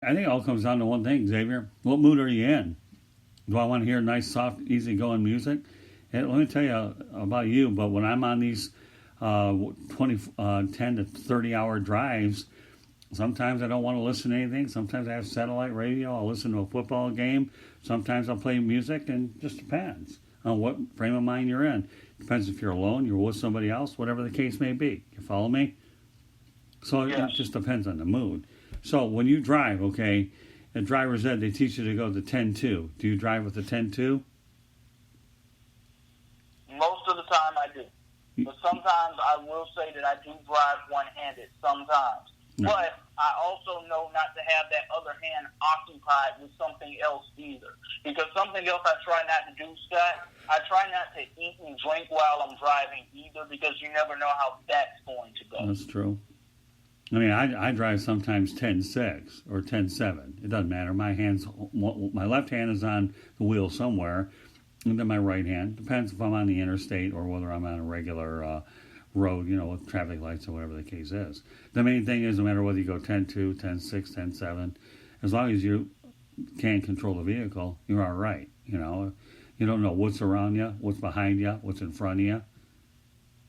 I think it all comes down to one thing, Xavier. What mood are you in? Do I want to hear nice, soft, easy-going music? And let me tell you about you, but when I'm on these 10 to 30-hour drives, sometimes I don't want to listen to anything. Sometimes I have satellite radio. I'll listen to a football game. Sometimes I'll play music, and it just depends on what frame of mind you're in. Depends if you're alone, you're with somebody else, whatever the case may be. You follow me? So it Yes. just depends on the mood. So when you drive, okay, at driver's ed, they teach you to go to 10-2. Do you drive with the 10-2? Most of the time I do. But sometimes I will say that I do drive one-handed sometimes. No. But I also know not to have that other hand occupied with something else either. Because something else I try not to do, Scott, I try not to eat and drink while I'm driving either, because you never know how that's going to go. That's true. I mean, I drive sometimes 10-6 or 10-7. It doesn't matter. My left hand is on the wheel somewhere, and then my right hand. Depends if I'm on the interstate or whether I'm on a regular road, with traffic lights or whatever the case is. The main thing is, no matter whether you go 10-2, 10-6, 10-7, as long as you can control the vehicle, you're all right. You don't know what's around you, what's behind you, what's in front of you.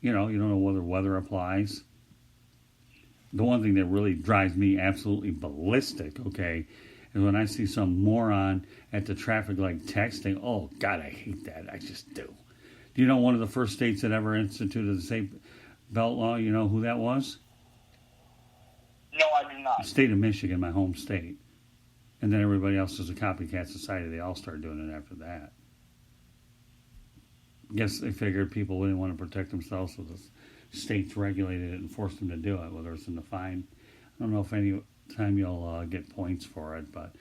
You don't know whether weather applies. The one thing that really drives me absolutely ballistic, okay, is when I see some moron at the traffic light texting. Oh, God, I hate that. I just do. Do you know one of the first states that ever instituted the safe belt law? You know who that was? No, I do The not. state of Michigan, my home state. And then everybody else is a copycat society. They all started doing it after that. I guess they figured people didn't want to protect themselves, so the states regulated it and forced them to do it, whether it's in the fine. I don't know if any time you'll get points for it, but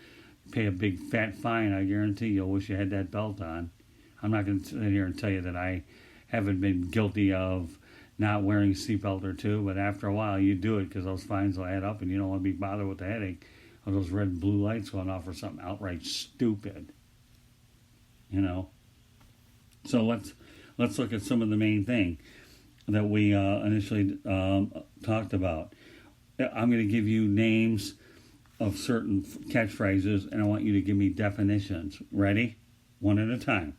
pay a big fat fine, I guarantee you'll wish you had that belt on. I'm not going to sit here and tell you that I haven't been guilty of not wearing a seatbelt or two, but after a while you do it because those fines will add up and you don't want to be bothered with the headache of those red and blue lights going off for something outright stupid. So let's look at some of the main thing that we initially talked about. I'm going to give you names of certain catchphrases, and I want you to give me definitions. Ready? One at a time.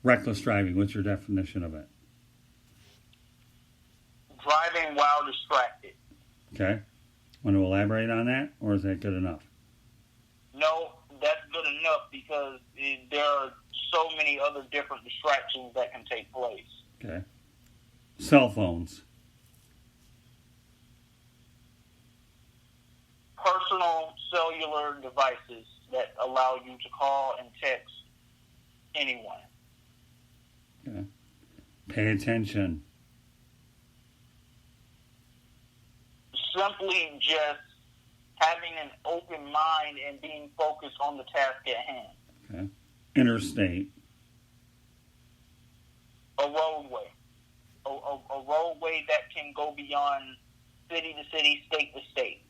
Reckless driving, what's your definition of it? Driving while distracted. Okay. Want to elaborate on that, or is that good enough? No, that's good enough because there are so many other different distractions that can take place. Okay. Cell phones. Personal cellular devices that allow you to call and text anyone. Okay. Pay attention. Simply just having an open mind and being focused on the task at hand. Okay. Interstate. A roadway. A roadway that can go beyond city to city, state to state.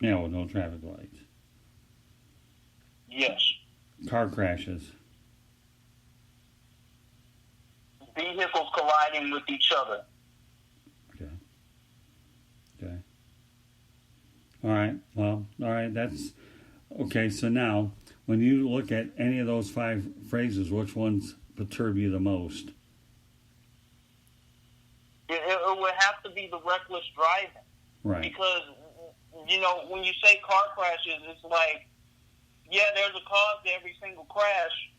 Yeah, with no traffic lights. Yes. Car crashes. Vehicles colliding with each other. Okay. All right. Well, all right. That's okay. So now, when you look at any of those 5 phrases, which ones perturb you the most? It would have to be the reckless driving. Right. Because, when you say car crashes, it's like, yeah, there's a cause to every single crash,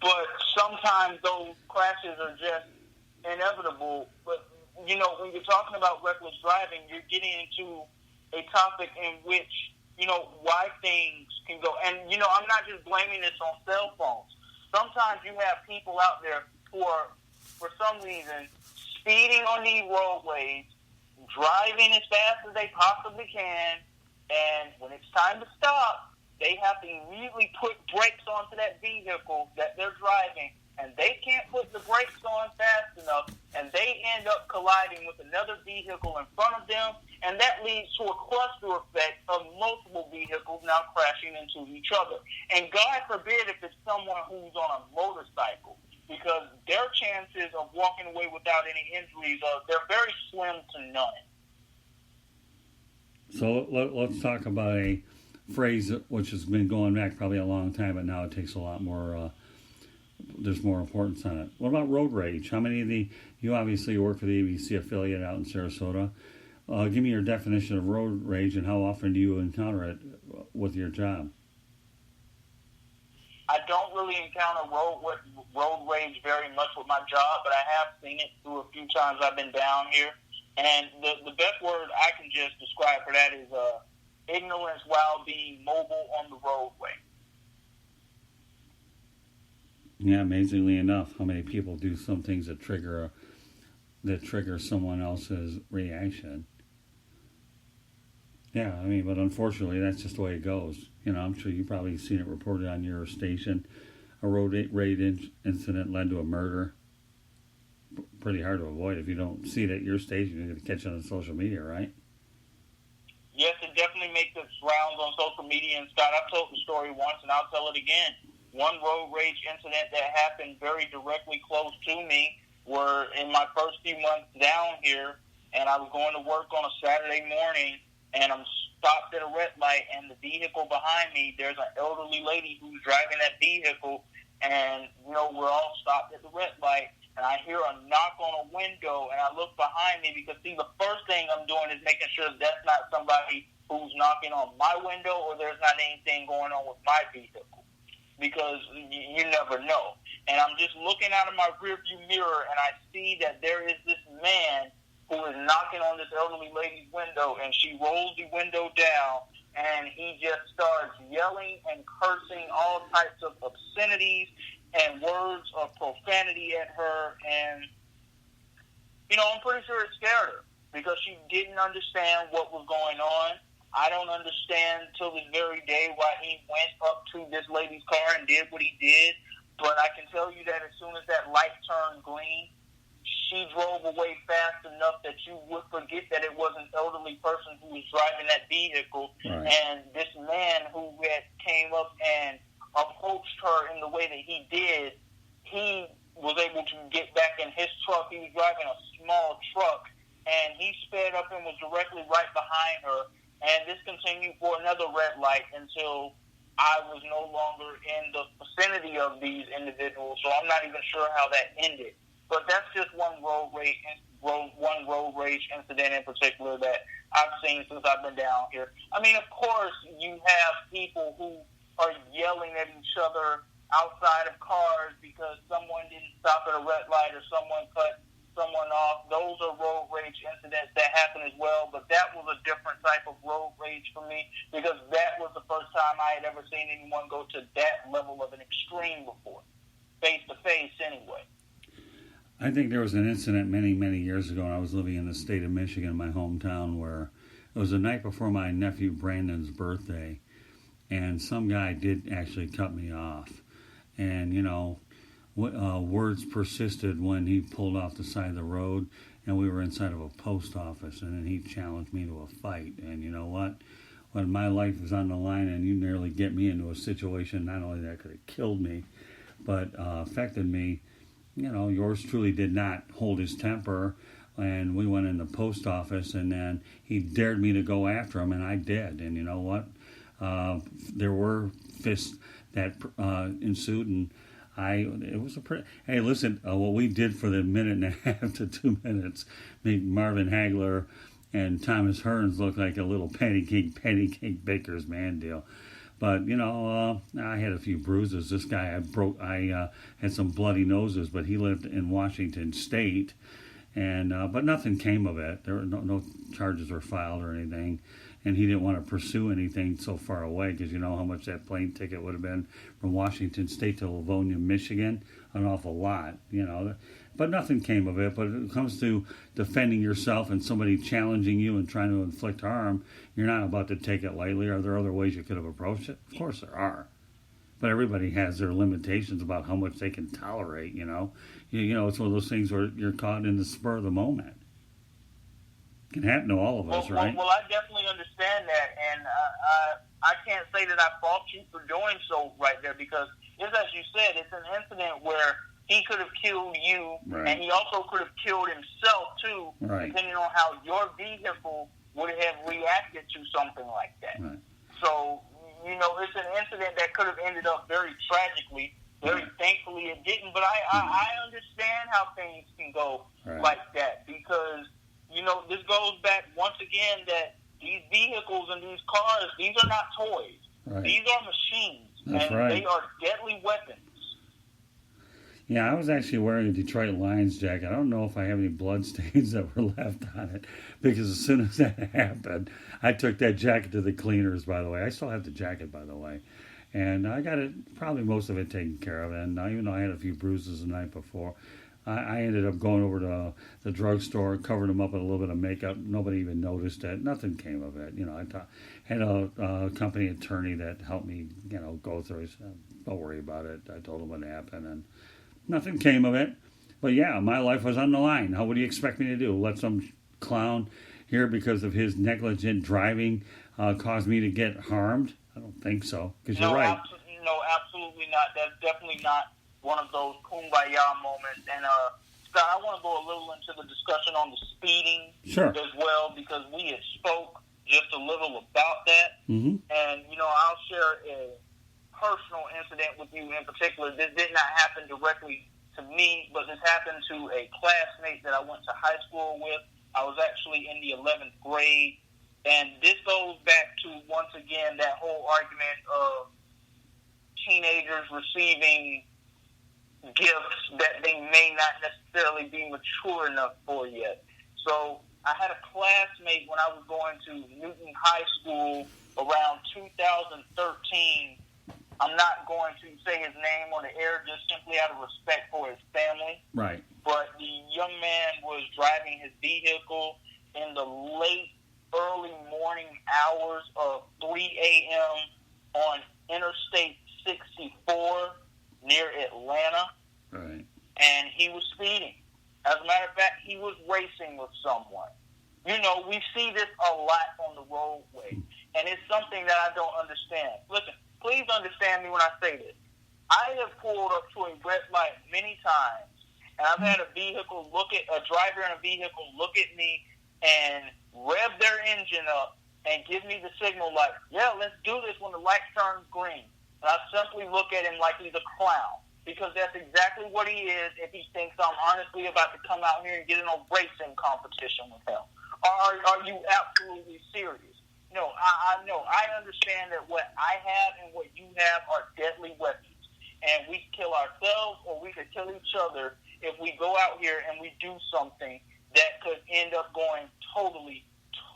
but sometimes those crashes are just inevitable. But, when you're talking about reckless driving, you're getting into a topic in which, why things can go. And, I'm not just blaming this on cell phones. Sometimes you have people out there who are, for some reason, speeding on these roadways, driving as fast as they possibly can, and when it's time to stop, they have to immediately put brakes onto that vehicle that they're driving, and they can't put the brakes on fast enough, and they end up colliding with another vehicle in front of them, and that leads to a cluster effect of multiple vehicles now crashing into each other. And God forbid if it's someone who's on a motorcycle, because their chances of walking away without any injuries they're very slim to none. So let's talk about a phrase which has been going back probably a long time, but now it takes a lot more. There's more importance on it. What about road rage? How many of the you obviously work for the ABC affiliate out in Sarasota? Give me your definition of road rage and how often do you encounter it with your job? I don't really encounter road rage very much with my job, but I have seen it through a few times I've been down here. And the best word I can just describe for that is ignorance while being mobile on the roadway. Yeah, amazingly enough, how many people do some things that trigger someone else's reaction. Yeah, I mean, but unfortunately, that's just the way it goes. You know, I'm sure you've probably seen it reported on your station. A road rage incident led to a murder. Pretty hard to avoid. If you don't see it at your station, you're going to catch it on social media, right? Yes, it definitely makes its rounds on social media. And Scott, I've told the story once, and I'll tell it again. One road rage incident that happened very directly close to me were in my first few months down here, and I was going to work on a Saturday morning, and I'm stopped at a red light, and the vehicle behind me, there's an elderly lady who's driving that vehicle, and, you know, we're all stopped at the red light, and I hear a knock on a window, and I look behind me because, see, the first thing I'm doing is making sure that's not somebody who's knocking on my window or there's not anything going on with my vehicle, because you never know. And I'm just looking out of my rearview mirror, and I see that there is this man who is knocking on this elderly lady's window, and she rolls the window down, and he just starts yelling and cursing all types of obscenities and words of profanity at her. And, you know, I'm pretty sure it scared her because she didn't understand what was going on. I don't understand till this very day why he went up to this lady's car and did what he did, but I can tell you that as soon as that light turned green, she drove away fast enough that you would forget that it was an elderly person who was driving that vehicle. Right. And this man who had came up and approached her in the way that he did, he was able to get back in his truck. He was driving a small truck, and he sped up and was directly right behind her. And this continued for another red light until I was no longer in the vicinity of these individuals. So I'm not even sure how that ended. But that's just one road rage incident in particular that I've seen since I've been down here. I mean, of course, you have people who are yelling at each other outside of cars because someone didn't stop at a red light or someone cut someone off. Those are road rage incidents that happen as well, but that was a different type of road rage for me because that was the first time I had ever seen anyone go to that level of an extreme before, face-to-face anyway. I think there was an incident many, many years ago when I was living in the state of Michigan, my hometown, where it was the night before my nephew Brandon's birthday, and some guy did actually cut me off. And, you know, words persisted when he pulled off the side of the road, and we were inside of a post office, and then he challenged me to a fight. And you know what? When my life was on the line and you nearly get me into a situation, not only that could have killed me, but affected me, you know, yours truly did not hold his temper, and we went in the post office, and then he dared me to go after him, and I did. And you know what? There were fists that ensued, and it was a pretty. Hey, listen, what we did for the minute and a half to 2 minutes made Marvin Hagler and Thomas Hearns look like a little patty cake baker's man deal. But, you know, I had a few bruises. This guy, I had some bloody noses, but he lived in Washington State. And but nothing came of it. There were no charges were filed or anything. And he didn't want to pursue anything so far away because you know how much that plane ticket would have been from Washington State to Livonia, Michigan. An awful lot, you know. But nothing came of it. But when it comes to defending yourself and somebody challenging you and trying to inflict harm, you're not about to take it lightly. Are there other ways you could have approached it? Of course there are. But everybody has their limitations about how much they can tolerate, you know. You know, it's one of those things where you're caught in the spur of the moment. It can happen to all of us, right? Well, I definitely understand that, and I can't say that I fault you for doing so right there because, it's as you said, it's an incident where he could have killed you, right. And he also could have killed himself, too, right. Depending on how your vehicle would have reacted to something like that. Right. So, it's an incident that could have ended up very tragically. Very thankfully it didn't, but I understand how things can go like that because, this goes back once again that these vehicles and these cars, these are not toys. Right. These are machines, That's and right. they are deadly weapons. Yeah, I was actually wearing a Detroit Lions jacket. I don't know if I have any blood stains that were left on it because as soon as that happened, I took that jacket to the cleaners, by the way. I still have the jacket, by the way. And I got it, probably most of it taken care of. And even though I had a few bruises the night before, I ended up going over to the drugstore, covered them up with a little bit of makeup. Nobody even noticed it. Nothing came of it. I had a company attorney that helped me, go through. He said, don't worry about it. I told him what happened, and nothing came of it. But yeah, my life was on the line. How would you expect me to do? Let some clown here because of his negligent driving cause me to get harmed? I don't think so. Because you're right. Absolutely not. That's definitely not one of those kumbaya moments. And Scott, I want to go a little into the discussion on the speeding as well because we had spoke just a little about that. Mm-hmm. And I'll share a personal incident with you in particular. This did not happen directly to me, but this happened to a classmate that I went to high school with. I was actually in the 11th grade. And this goes back to, once again, that whole argument of teenagers receiving gifts that they may not necessarily be mature enough for yet. So I had a classmate when I was going to Newton High School around 2013. I'm not going to say his name on the air just simply out of respect for his family. Right. But the young man was driving his vehicle in the early morning hours of 3 a.m. on Interstate 64 near Atlanta. Right. And he was speeding. As a matter of fact, he was racing with someone. We see this a lot on the roadway, and it's something that I don't understand. Listen, please understand me when I say this. I have pulled up to a red light many times, and I've had a driver in a vehicle look at me and rev their engine up and give me the signal like, yeah, let's do this when the light turns green. And I simply look at him like he's a clown because that's exactly what he is if he thinks I'm honestly about to come out here and get in a racing competition with him. Are you absolutely serious? No, I know. I understand that what I have and what you have are deadly weapons. And we kill ourselves or we could kill each other if we go out here and we do something that could end up going totally,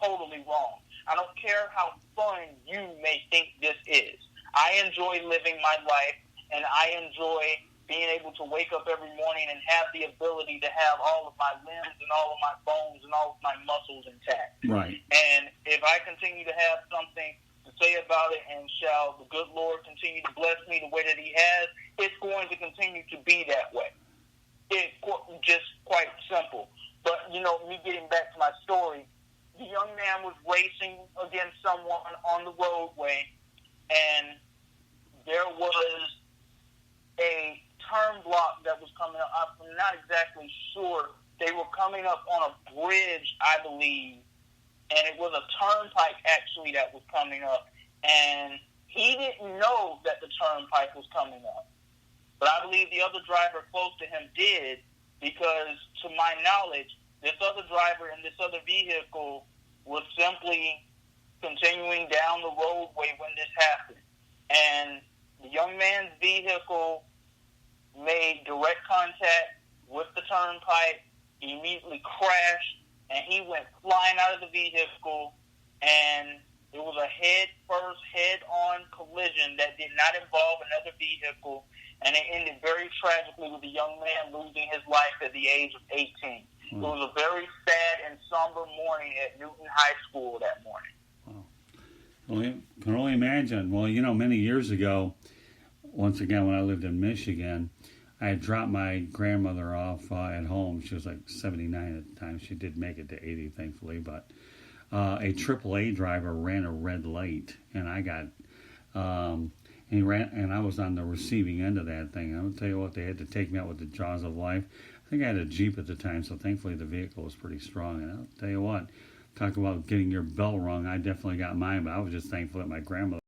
totally wrong. I don't care how fun you may think this is. I enjoy living my life, and I enjoy being able to wake up every morning and have the ability to have all of my limbs and all of my bones and all of my muscles intact. Right. And if I continue to have something to say about it, and shall the good Lord continue to bless me the way that he has, it's going to continue to be that way. It's just quite simple. But, me getting back to my story, the young man was racing against someone on the roadway, and there was a turn block that was coming up. I'm not exactly sure. They were coming up on a bridge, I believe, and it was a turnpike, actually, that was coming up. And he didn't know that the turnpike was coming up. But I believe the other driver close to him did, because, to my knowledge, this other driver in this other vehicle was simply continuing down the roadway when this happened. And the young man's vehicle made direct contact with the turnpike. He immediately crashed, and he went flying out of the vehicle, and it was a head-first, head-on collision that did not involve another vehicle, and it ended very tragically with the young man losing his life at the age of 18. It was a very sad and somber morning at Newton High School that morning. Wow. Well, I can only imagine. Well, many years ago, once again, when I lived in Michigan, I had dropped my grandmother off at home. She was like 79 at the time. She did make it to 80, thankfully. But a AAA driver ran a red light, and I got... and I was on the receiving end of that thing. I will tell you what, they had to take me out with the jaws of life. I think I had a Jeep at the time, so thankfully the vehicle was pretty strong. And I'll tell you what, Talk about getting your bell rung. I definitely got mine, but I was just thankful that my grandmother